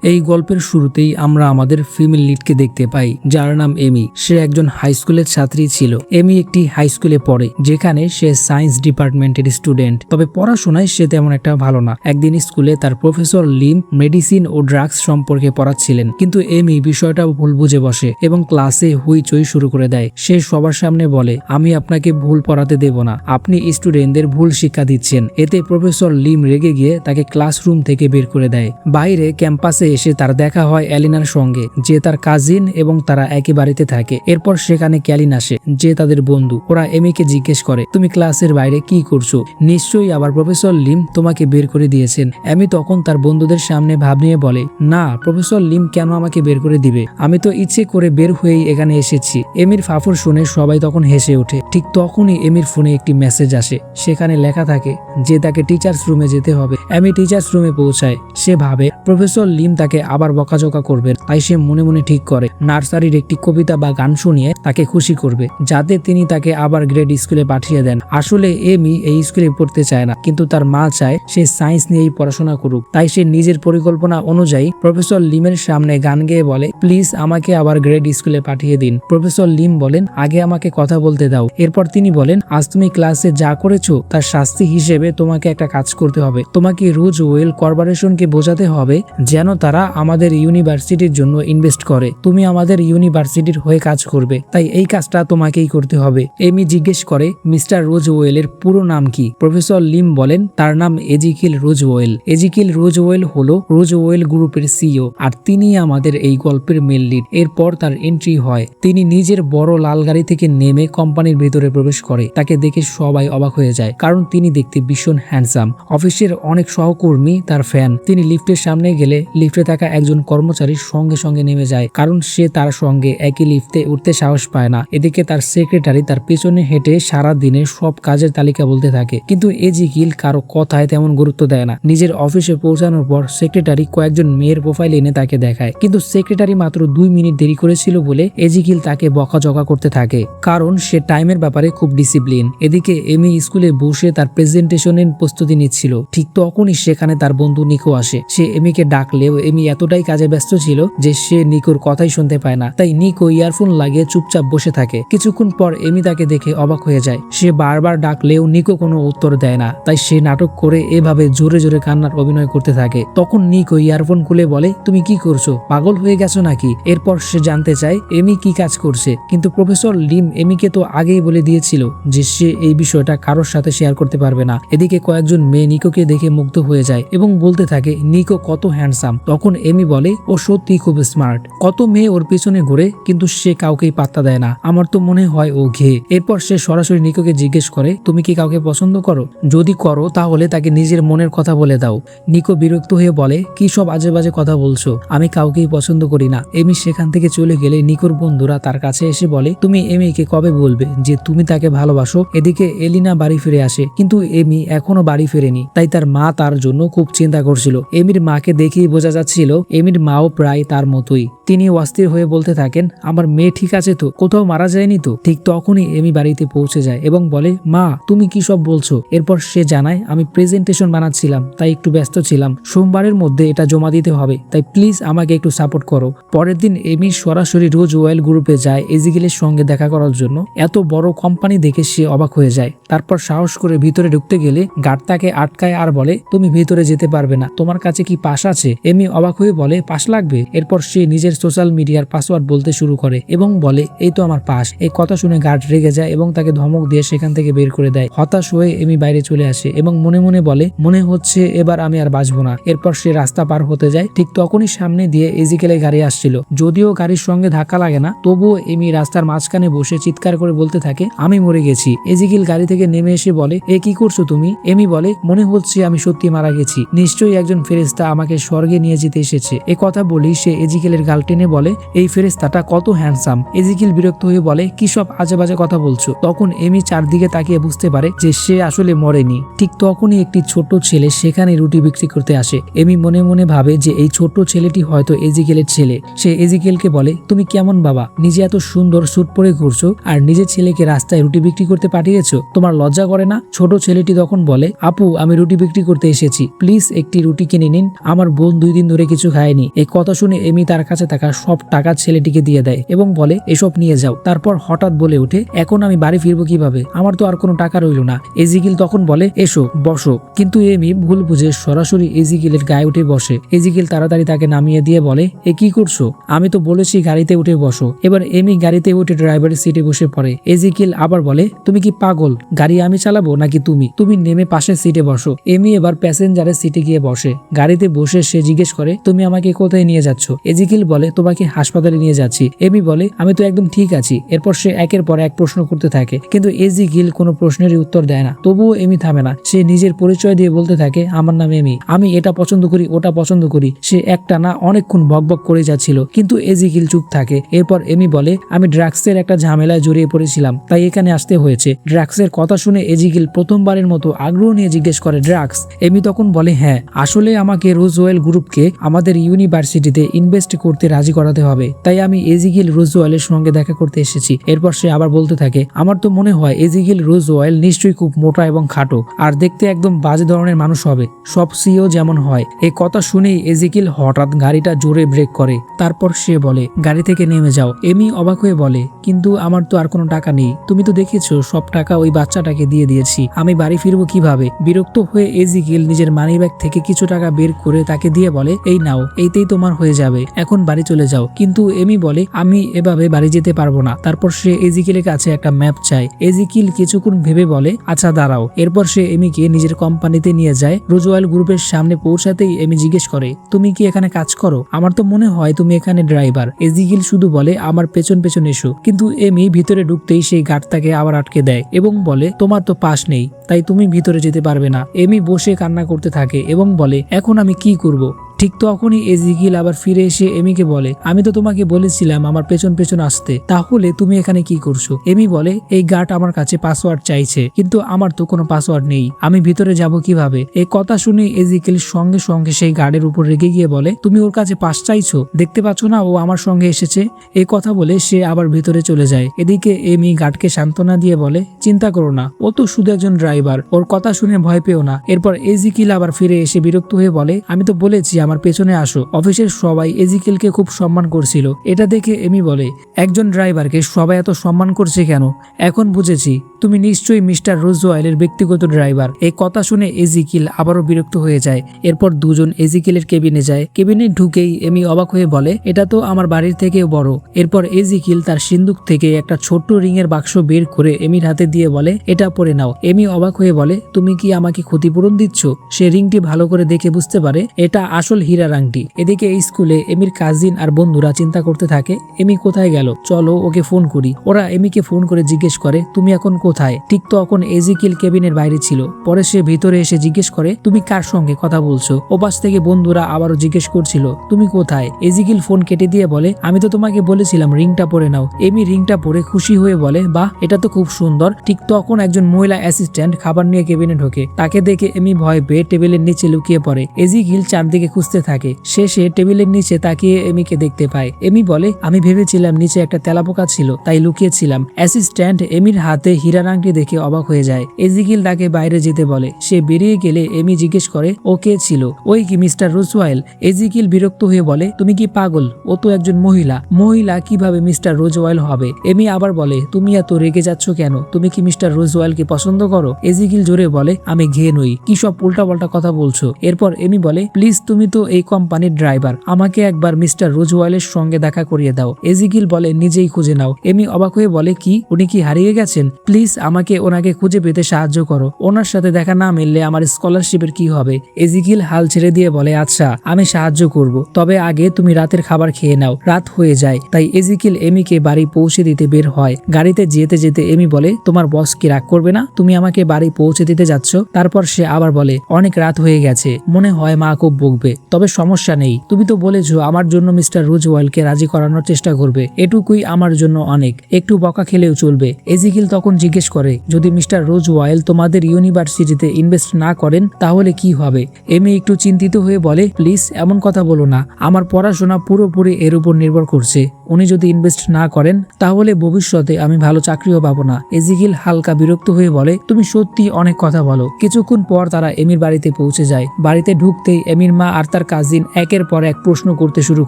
এই গল্পের শুরুতেই আমরা আমাদের ফিমেল লিডকে দেখতে পাই, যার নাম এমি। সে একজন হাই স্কুলের ছাত্রী ছিল। এমি একটি হাই স্কুলে পড়ে, যেখানে সে সায়েন্স ডিপার্টমেন্টের স্টুডেন্ট। তবে পড়াশোনায় সে তেমন একটা ভালো না। একদিন স্কুলে তার প্রফেসর লিম মেডিসিন ও ড্রাগস সম্পর্কে পড়াচ্ছিলেন, কিন্তু এমি বিষয়টা ভুল বুঝে বসে এবং ক্লাসে হুইচই শুরু করে দেয়। সে সবার সামনে বলে, আমি আপনাকে ভুল পড়াতে দেব না, আপনি স্টুডেন্টদের ভুল শিক্ষা দিচ্ছেন। এতে প্রফেসর লিম রেগে গিয়ে তাকে ক্লাসরুম থেকে বের করে দেয়। বাইরে ক্যাম্পাসে এসে তার দেখা হয় অ্যালিনার সঙ্গে, যে তার কাজিন, এবং তারা একই বাড়িতে থাকে। এরপর সেখানে ক্যালিন আসে, যে তাদের বন্ধু। ওরা এমিকে জিজ্ঞেস করে, তুমি ক্লাসের বাইরে কি করছো? নিশ্চয়ই আবার প্রফেসর লিম তোমাকে বের করে দিয়েছেন। এমি তখন তার বন্ধুদের সামনে ভাব নিয়ে বলে, না, প্রফেসর লিম কেন আমাকে বের করে দিবে? আমি তো ইচ্ছে করে বের হয়েই এখানে এসেছি। এমির ফাফর শুনে সবাই তখন হেসে ওঠে। ঠিক তখনই এমির ফোনে একটি মেসেজ আসে। সেখানে লেখা থাকে যে তাকে টিচার্স রুমে যেতে হবে। এমি টিচার্স রুমে পৌঁছায়। সে ভাবে প্রফেসর লিম তাকে আবার বকাঝকা করবেন, তাই সে মনে মনে ঠিক করে নার্সারির একটি কবিতা বা গান শুনিয়ে তাকে খুশি করবে, যাতে তিনি তাকে আবার গ্রেড স্কুলে পাঠিয়ে দেন। আসলে এমি এই স্কুলে পড়তে চায় না, কিন্তু তার মা চায় সে সায়েন্স নিয়েই পড়াশোনা করুক। তাই সে নিজের পরিকল্পনা অনুযায়ী প্রফেসর লিমের সামনে গান গেয়ে বলে, প্লিজ আমাকে আবার গ্রেড স্কুলে পাঠিয়ে দিন। প্রফেসর লিম বলেন, আগে আমাকে কথা বলতে দাও। এরপর তিনি বলেন, আজ তুমি ক্লাসে যা করেছো তার শাস্তি হিসেবে তোমাকে একটা কাজ করতে হবে। তোমাকে রোজওয়েল কর্পোরেশনকে বোঝাতে হবে যেন তারা আমাদের ইউনিভার্সিটির জন্য ইনভেস্ট করে। তুমি আমাদের ইউনিভার্সিটির হয়ে কাজ করবে, তাই এই কাজটা তোমাকেই করতে হবে। এমি জিজ্ঞেস করে, মিস্টার রোজওয়েলের পুরো নাম কি? প্রফেসর লিম বলেন, তার নাম এজিকিল রোজওয়েল। এজিকিল রোজওয়েল হলো রোজওয়েল গ্রুপের সিইও, আর তিনি আমাদের এই গল্পের মেল লিড। এরপর তার এন্ট্রি হয়। তিনি নিজের বড় লাল গাড়ি থেকে নেমে কোম্পানির ভেতরে প্রবেশ করে। তাকে দেখে সবাই অবাক হয়ে যায়, কারণ তিনি দেখতে ভীষণ হ্যান্ডসাম। অফিসের অনেক সহকর্মী তার ফ্যান। তিনি লিফটের সামনে গেলে লিফটে থাকা একজন কর্মচারীর সঙ্গে সঙ্গে নেমে যায়, কারণ সে তার সঙ্গে একই লিফটে উঠতে সাহস পায় না। এদিকে তার সেক্রেটারি তার পেছনে হেঁটে সারা দিনের সব কাজের তালিকা বলতে থাকে, কিন্তু এজিকিল কারো কথায় তেমন গুরুত্ব দেয় না। নিজের অফিসে পৌঁছানোর পর সেক্রেটারি কয়েকজন মেয়ের প্রোফাইল এনে তাকে দেখায়, কিন্তু সেক্রেটারি মাত্র 2 মিনিট দেরি করেছিল বলে এজিকিল তাকে বকাঝকা করতে থাকে, কারণ সে টাইমের ব্যাপারে খুব ডিসিপ্লিন। এদিকে এমি স্কুলে বসে তার প্রেজেন্টেশনের প্রস্তুতি নিচ্ছিল। ঠিক তখনই সেখানে তার বন্ধু নিকো আসে। সে এমিকে ডাকলেও এমি এতটাই কাজে ব্যস্ত ছিল যে সে নিকোর কথাই শুনতে পায় না। তাই নিকো ইয়ারফোন লাগিয়ে চুপচাপ বসে থাকে। কিছুক্ষণ পর এমি তাকে দেখে অবাক হয়ে যায়। সে বারবার ডাকলেও নিকো কোনো উত্তর দেয় না, তাই সে নাটক করে এভাবে জোরে জোরে কান্নার অভিনয় করতে থাকে। তখন নিকো ইয়ারফোন খুলে বলে, তুমি কি করছো? পাগল হয়ে গেছো নাকি? এরপর সে জানতে চায় এমি কি কাজ করছে, কিন্তু প্রফেসর লিম এমিকে তো আগেই বলে দিয়েছিল যে সে এই বিষয়টা কারোর সাথে শেয়ার করতে পারবে না। এদিকে কয়েকজন মেয়ে নিকোকে দেখে মুগ্ধ হয়ে যায় এবং বলতে থাকে নিকো কত হ্যান্ডসাম। তখন এমি বলে, ও সত্যি খুব স্মার্ট। কত মেয়ে ওর পিছনে ঘুরে, কিন্তু সে কাউকেই পাত্তা দেয় না। আমার তো মনে হয় ও ঘে। এরপর সে সরাসরি নিকোকে জিজ্ঞেস করে, তুমি কি কাউকে পছন্দ করো? যদি করো তাহলে তাকে নিজের মনের কথা বলে দাও। নিকো বিরক্ত হয়ে বলে, কি সব আজে বাজে কথা বলছো? আমি কাউকেই পছন্দ করি না। এমি সেখান থেকে চলে গেলে নিকোর বন্ধুরা তার কাছে এসে বলে, তুমি এমিকে কবে বলবে যে তুমি তাকে ভালোবাসো? এদিকে এলিনা বাড়ি ফিরে আসে, কিন্তু এমি এখনো বাড়ি ফেরেনি। তাই তার মা তার জন্য খুব চিন্তা করছিল। এমির মাকে দেখেই বোঝা যাচ্ছিল এমির মাও প্রায় তার মতোই। তিনি অস্থির হয়ে বলতে থাকেন, আমার মেয়ে ঠিক আছে তো? কোথাও মারা যায়নি তো? ঠিক তখনই এমি বাড়িতে পৌঁছে যায় এবং বলে, মা তুমি কি সব বলছো? এরপর সে জানায়, আমি প্রেজেন্টেশন বানাচ্ছিলাম, তাই একটু ব্যস্ত ছিলাম। সোমবারের মধ্যে এটা জমা দিতে হবে, তাই প্লিজ আমাকে একটু সাপোর্ট করো। পরের দিন এমি সরাসরি রোজওয়েল গ্রুপে যায় এজিকিলের সঙ্গে দেখা করার জন্য। এত বড় কোম্পানি দেখে সে অবাক হয়ে যায়। তারপর সাহস করে ভিতরে ঢুকতে গেলে গার্ড তাকে আটকায় আর বলে, তুমি ভিতরে যেতে পারবে না, তোমার কাছে কি পাস আছে? এমি অবাক হয়ে বলে, পাস লাগবে? এরপর সে নিজের সোশ্যাল মিডিয়ার পাসওয়ার্ড বলতে শুরু করে এবং বলে, এই তো আমার পাস। এই কথা শুনে গার্ড রেগে যায় এবং তাকে ধমক দিয়ে সেখান থেকে বের করে দেয়। হতাশ হয়ে এমি বাইরে চলে আসে এবং মনে মনে বলে, মনে হচ্ছে এবার আমি আর বাঁচবো না। এরপর সে রাস্তা পার হতে যায়। ঠিক তখনই সামনে দিয়ে এজিকেলের গাড়ি আসছিল। যদিও গাড়ির সঙ্গে ধাক্কা লাগে না, তবুও এমি রাস্তার মাঝখানে বসে চিৎকার করে বলতে থাকে, আমি মরে গেছি। এজিকেল গাড়ি থেকে নেমে এসে বলে, এ কি করছো তুমি? এমি বলে, মনে হচ্ছে আমি সত্যি মারা গেছি। নিশ্চয়ই একজন ফেরেশতা আমাকে স্বর্গে নিয়ে যেতে এসেছে। এ কথা বলি সে এজিকেলের গাল টেনে বলে এই ফেরেশতাটা কত হ্যান্ডসাম। এজিকিল বিরক্ত হয়ে বলে কি সব আজে বাজে কথা বলছো। তখন এমি চারদিকে তাকিয়ে বুঝতে পারে যে সে আসলে মরেনি। ঠিক তখনই একটি ছোট ছেলে সেখানে রুটি বিক্রি করতে আসে। এমি মনে মনে ভাবে যে এই ছোট ছেলেটি হয়তো এজিকেলের ছেলে। সে এজিকেলকে বলে তুমি কেমন বাবা, নিজে এত সুন্দর স্যুট পরে ঘুরছো আর নিজের ছেলেকে রাস্তায় রুটি বিক্রি করতে পাঠিয়েছো, তোমার লজ্জা করে না? ছোট ছেলেটি তখন বলে আপু আমি রুটি বিক্রি করতে এসেছি, প্লিজ একটি রুটি কিনে নিন, আমার বোন 2 দিন ধরে কিছু খায়নি। এই কথা শুনে এমি তার কাছে থাকা সব টাকা ছেলেটিকে দিয়ে দেয় এবং বলে এসব নিয়ে যাও। তারপর হঠাৎ বলে ওঠে এখন আমি বাড়ি ফিরবো কিভাবে, আমার তো আর কোনো টাকা রইল না। এজিকিল তখন বলে এসো বসো, কিন্তু এমি ভুল বুঝে সরাসরি এজিকিলের গায়ে উঠে বসে। এজিকিল তাড়াতাড়ি তাকে নামিয়ে দিয়ে বলে এ কি করছো, আমি তো বলেছি গাড়িতে উঠে বসো। এবার এমি গাড়িতে উঠে ড্রাইভারের সিটে বসে পড়ে। এজিকিল আবার বলে তুমি কি পাগল, গাড়ি আমি চালাবো নাকি তুমি নেমে পাশের সিটে বসো। এমি এবার প্যাসেঞ্জারের সিটে গিয়ে বসে। গাড়িতে বসে সে জিজ্ঞেস করে তুমি আমাকে কোথায় নিয়ে যাচ্ছ? এজিকিল বলে তোমাকে হাসপাতালে নিয়ে যাচ্ছি। এমি বলে আমি তো একদম ঠিক আছি। এরপর সে একের পর এক প্রশ্ন করতে থাকে, কিন্তু এজিকিল কোনো প্রশ্নেরই উত্তর দেয় না। তবুও এমি থামে না, সে নিজের পরিচয় দিয়ে বলতে থাকে আমার নাম এমি, আমি এটা পছন্দ করি ওটা পছন্দ করি। সে একটা না অনেকক্ষণ বকবক করে যাচ্ছিল, কিন্তু এজিকিল চুপ থাকে। এরপর এমি বলে আমি ড্রাগসের একটা ঝামেলায় জড়িয়ে পড়েছিলাম, তাই এখানে আসতে হয়েছে। ড্রাগসের কথা শুনে এজিকিল প্রথমবারের মতো আগ্রহ নিয়ে জিজ্ঞেস করে ড্রাগস? এমি তখন বলে হ্যাঁ, আসলে আমাকে রোজওয়েল গ্রুপকে আমাদের ইউনিভার্সিটিতে ইনভেস্ট করতে রাজি করাতে হবে, তাই আমি এজিকিল রোজওয়েলের সঙ্গে দেখা করতে এসেছি। এরপর সে আবার বলতে থাকে আমার তো মনে হয় এজিকিল রোজওয়েল নিশ্চয়ই খুব মোটা এবং খাটো আর দেখতে একদম বাজে ধরনের মানুষ হবে, সব সিও যেমন হয়। এই কথা শুনেই এজিকিল হঠাৎ গাড়িটা জোরে ব্রেক করে। তারপর সে বলে গাড়ি থেকে নেমে যাও। এমি অবাক হয়ে বলে কিন্তু আমার তো আর কোনো টাকা নেই, তুমি তো দেখেছো সব টাকা ওই বাচ্চাটাকে দিয়ে দিয়েছি, আমি বাড়ি ফিরবো কিভাবে? বিরক্ত হয়ে এজিকিল নিজের মানিব্যাগ থেকে কিছু টাকা বের করে তাকে দিয়ে বলে এই নাও, এইতেই তোমার হয়ে যাবে, এখন বাড়ি চলে যাও। কিন্তু এমি বলে আমি এভাবে বাড়ি যেতে পারবো না। তারপর সে এজিকিলের কাছে একটা ম্যাপ চায়। এজিকিল কিছুক্ষণ ভেবে বলে আচ্ছা দাঁড়াও। এরপর সে এমিকে নিজের কোম্পানিতে নিয়ে যায়। রোজওয়েল গ্রুপের সামনে পৌঁছাতেই এমি জিজ্ঞেস করে তুমি কি এখানে কাজ করো? আমার তো মনে হয় তুমি এখানে ড্রাইভার। এজিকিল শুধু বলে আমার পেছন পেছন এসো, কিন্তু এমি ভিতরে ঢুকতেই সেই গার্ড তাকে আবার আটকে দেয় এবং বলে তোমার তো পাস নেই, তাই তুমি ভিতরে যেতে পারবে না। এমি বসে কান্না করতে থাকে এবং বলে এখন আমি কি করব? ঠিক তখনই এজিকিল আবার ফিরে এসে এমিকে বলে আমি তো তোমাকে বলেছিলাম আমার পেছন পেছন আসতে, তাহলে তুমি এখানে কি করছো? এমি বলে এই গার্ড আমার কাছে পাসওয়ার্ড চাইছে, কিন্তু আমার তো কোনো পাসওয়ার্ড নেই, আমি ভিতরে যাব কিভাবে? এই কথা শুনে এজিকিল সঙ্গে সঙ্গে সেই গার্ডের উপর রেগে গিয়ে বলে তুমি ওর কাছে পাস চাইছো, দেখতে পাচ্ছ না ও আমার সঙ্গে এসেছে? এই কথা বলে সে আবার ভিতরে চলে যায়। এদিকে এমি গার্ডকে সান্ত্বনা দিয়ে বলে চিন্তা করো না, ও তো শুধু একজন ড্রাইভার, ওর কথা শুনে ভয় পেও না। এরপর এজিকিল আবার ফিরে এসে বিরক্ত হয়ে বলে আমি তো বলেছি আমার পেছনে আসো। অফিসের সবাই এজিকিলকে খুব সম্মান করছিল। এটা দেখে এমি বলে একজন ড্রাইভারকে সবাই এত সম্মান করছে কেন? এখন বুঝেছি, তুমি নিশ্চয়ই মিস্টার রোজওয়েলের ব্যক্তিগত ড্রাইভার। এই কথা শুনে এজিকিল আবারও বিরক্ত হয়ে যায়। এরপর দুজন এজিকিলের কেবিনে যায়। কেবিনে ঢুকেই এমি অবাক হয়ে বলে এটা তো আমার বাড়ির থেকেও বড়। এরপর এজিকিল তার সিন্দুক থেকে একটা ছোট্ট রিং এর বাক্স বের করে এমির হাতে দিয়ে বলে এটা পরে নাও। এমি অবাক হয়ে বলে তুমি কি আমাকে ক্ষতিপূরণ দিচ্ছ? সে রিংটি ভালো করে দেখে বুঝতে পারে এটা আসল হীরার আংটি। এদিকে এই স্কুলে এমির কাজিন আর বন্ধুরা চিন্তা করতে থাকে এমি কোথায় গেল, চলো ওকে ফোন করি। ওরা এমিকে ফোন করে জিজ্ঞেস করে তুমি এখন কোথায়? ঠিক তখন এজিকিল কেবিনের বাইরে ছিল। পরে সে ভিতরে এসে জিজ্ঞেস করে তুমি কার সঙ্গে কথা বলছো? ওপাশ থেকে বন্ধুরা আবারও জিজ্ঞেস করছিল তুমি কোথায়? এজিকিল ফোন কেটে দিয়ে বলে আমি তো তোমাকে বলেছিলাম রিংটা পরে নাও। এমি রিংটা পরে খুশি হয়ে বলে বাহ, এটা তো খুব সুন্দর। ঠিক তখন একজন মহিলা অ্যাসিস্ট্যান্ট খাবার নিয়ে কেবিনে ঢোকে। তাকে দেখে এমি ভয় পেয়ে টেবিলের নিচে লুকিয়ে পড়ে। এজিকিল চারদিকে খুঁজতে থাকে। শেষে টেবিলের নিচে তাকিয়ে এমিকে দেখতে পায়। এমি বলে আমি ভেবেছিলাম নিচে একটা তেলাপোকা ছিল, তাই লুকিয়েছিলাম। অ্যাসিস্ট্যান্ট এমির হাতে হীরার আংটি দেখে অবাক হয়ে যায়। এজিকিল তাকে বাইরে যেতে বলে। সে বেরিয়ে গেলে এমি জিজ্ঞেস করে ও কে ছিল? ওই কি মিস্টার রোজওয়েল? এজিকিল বিরক্ত হয়ে বলে তুমি কি পাগল? ও তো একজন মহিলা, মহিলা কিভাবে মিস্টার রোজওয়েল হবে? এমি আবার বলে তুমি এত রেগে যাচ্ছ কেন? তুমি কি মিস্টার রোজওয়েলকে পছন্দ করো? এজিকিল জোরে বলে আমি ঘে নই, কি সব উল্টাপাল্টা কথা বলছো? এরপর এমি বলে প্লিজ, তুমি তো এই কোম্পানির ড্রাইভার, আমাকে একবার মিস্টার রোজওয়েলের সঙ্গে দেখা করিয়ে দাও। এজিকিল বলে নিজেই খুঁজে নাও। এমি অবাক হয়ে বলে কি, উনি কি হারিয়ে গেছেন? প্লিজ আমাকে ওনাকে খুঁজে পেতে সাহায্য করো। ওনার সাথে দেখা না মিললে আমার স্কলারশিপের কি হবে? এজিকিল হাল ছেড়ে দিয়ে বলে আচ্ছা আমি সাহায্য করব, তবে আগে তুমি রাতের খাবার খেয়ে নাও, রাত হয়ে যায়। তাই এজিকিল এমিকে বাড়ি পৌঁছে দিতে বের হয়। গাড়িতে যেতে যেতে এমি বলে তোমার বস কি রাগ করবে না? তুমি আমাকে বাড়ি পৌঁছে দিতে যাচ্ছ? তারপর সে আবার বলে অনেক রাত হয়ে গেছে, মনে হয় মা খুব বকবে, তবে সমস্যা নেই, তুমি তো বলেছো আমার জন্য মিস্টার রোজওয়েলকে রাজি করানোর চেষ্টা করবে, এটুকুই আমার জন্য অনেক, একটু বকা খেলেও চলবে। এজিকিল তখন জিজ্ঞেস করে, যদি মিস্টার রোজওয়েল তোমাদের ইউনিভার্সিটিতে ইনভেস্ট না করেন তাহলে কি হবে? এমি একটু চিন্তিত হয়ে বলে, প্লিজ এমন কথা বলো না, আমার পড়াশোনা পুরোপুরি এর উপর নির্ভর করছে। উনি যদি ইনভেস্ট না করেন তাহলে ভবিষ্যতে আমি ভালো চাকরিও পাবো না। এজিকিল হালকা বিরক্ত হয়ে বলে, তুমি সত্যি অনেক কথা বলো। কিছুক্ষণ পর তারা এমির বাড়িতে পৌঁছে যায়। বাড়িতে ঢুকতেই এমির মা আর তার কাজিন একের পর এক প্রশ্ন করতে শুরু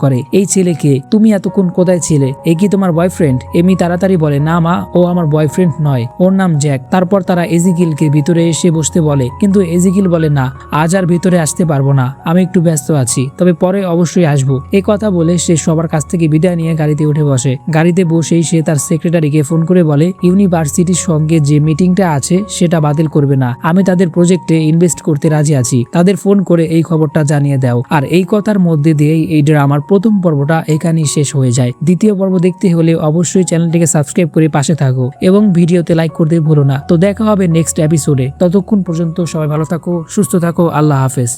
করে, এই ছেলেকে তুমি এতক্ষণ কোথায় ছিলে? এ কি তোমার বয়ফ্রেন্ড? এমি তাড়াতাড়ি বলে, না মা, ও আমার বয়ফ্রেন্ড নয়, ওর নাম জ্যাক। তারপর তারা এজিকিলকে ভিতরে এসে বসতে বলে, কিন্তু এজিকিল বলে, না, আজ আর ভিতরে আসতে পারবো না, আমি একটু ব্যস্ত আছি, তবে পরে অবশ্যই আসবো। এই কথা বলে সে সবার কাছ থেকে বিদায় নিয়ে গাড়িতে উঠে বসে। গাড়িতে বসেই সে তার সেক্রেটারিকে ফোন করে বলে, ইউনিভার্সিটির সঙ্গে যে মিটিংটা আছে সেটা বাতিল করবে না, আমি তাদের প্রজেক্টে ইনভেস্ট করতে রাজি আছি, তাদের ফোন করে এই খবরটা জানিয়ে দাও। আর এই কথার মধ্যে দিয়েই এই ড্রামার প্রথম পর্বটা এখানেই শেষ হয়ে যায়। দ্বিতীয় পর্ব দেখতে হলে অবশ্যই চ্যানেলটিকে সাবস্ক্রাইব করে পাশে থাকো এবং ভিডিওতে লাইক করতে ভুলো না। তো দেখা হবে নেক্সট এপিসোডে, ততক্ষণ পর্যন্ত সবাই ভালো থাকো, সুস্থ থাকো, আল্লাহ হাফেজ।